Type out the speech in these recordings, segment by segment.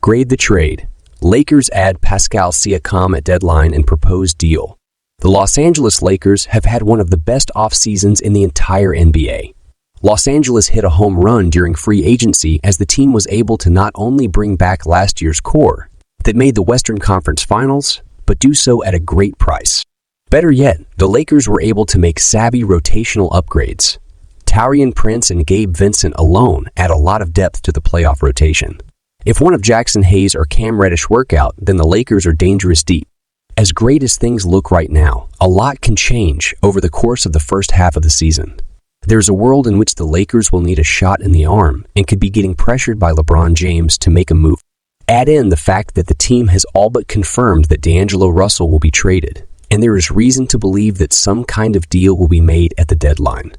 Grade the trade. Lakers add Pascal Siakam at deadline and proposed deal. The Los Angeles Lakers have had one of the best off-seasons in the entire NBA. Los Angeles hit a home run during free agency as the team was able to not only bring back last year's core that made the Western Conference Finals, but do so at a great price. Better yet, the Lakers were able to make savvy rotational upgrades. Taurean Prince and Gabe Vincent alone add a lot of depth to the playoff rotation. If one of Jackson Hayes or Cam Reddish work out, then the Lakers are dangerous deep. As great as things look right now, a lot can change over the course of the first half of the season. There's a world in which the Lakers will need a shot in the arm and could be getting pressured by LeBron James to make a move. Add in the fact that the team has all but confirmed that D'Angelo Russell will be traded, and there is reason to believe that some kind of deal will be made at the deadline.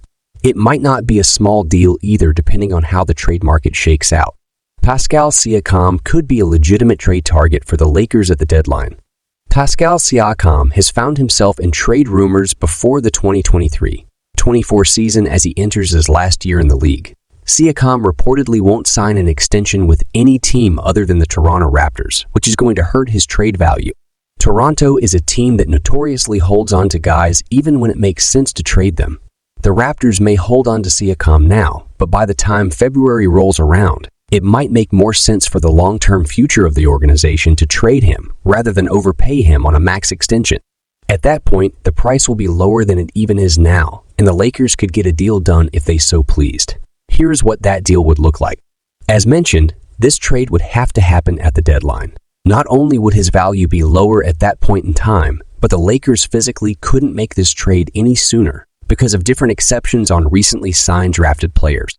It might not be a small deal either, depending on how the trade market shakes out. Pascal Siakam could be a legitimate trade target for the Lakers at the deadline. Pascal Siakam has found himself in trade rumors before the 2023-24 season as he enters his last year in the league. Siakam reportedly won't sign an extension with any team other than the Toronto Raptors, which is going to hurt his trade value. Toronto is a team that notoriously holds on to guys even when it makes sense to trade them. The Raptors may hold on to Siakam now, but by the time February rolls around, it might make more sense for the long-term future of the organization to trade him rather than overpay him on a max extension. At that point, the price will be lower than it even is now, and the Lakers could get a deal done if they so pleased. Here's what that deal would look like. As mentioned, this trade would have to happen at the deadline. Not only would his value be lower at that point in time, but the Lakers physically couldn't make this trade any sooner because of different exceptions on recently signed drafted players.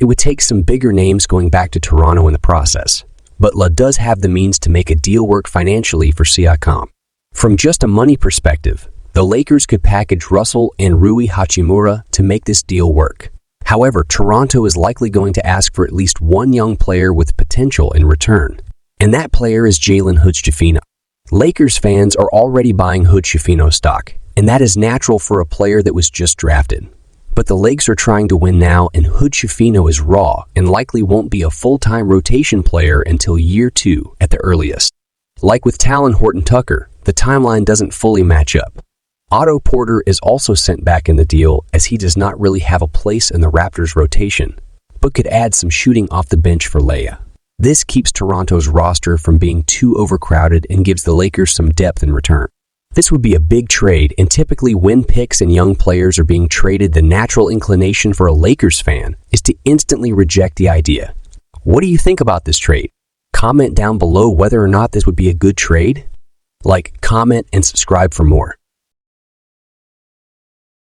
It would take some bigger names going back to Toronto in the process, but La does have the means to make a deal work financially for Siakam. From just a money perspective, the Lakers could package Russell and Rui Hachimura to make this deal work. However, Toronto is likely going to ask for at least one young player with potential in return, and that player is Jalen Hood-Schifino. Lakers fans are already buying Hood-Schifino stock, and that is natural for a player that was just drafted. But the Lakers are trying to win now, and Hood-Schifino is raw and likely won't be a full-time rotation player until year 2 at the earliest. Like with Talen Horton-Tucker, the timeline doesn't fully match up. Otto Porter is also sent back in the deal as he does not really have a place in the Raptors' rotation, but could add some shooting off the bench for Leia. This keeps Toronto's roster from being too overcrowded and gives the Lakers some depth in return. This would be a big trade, and typically when picks and young players are being traded, the natural inclination for a Lakers fan is to instantly reject the idea. What do you think about this trade? Comment down below whether or not this would be a good trade. Like, comment, and subscribe for more.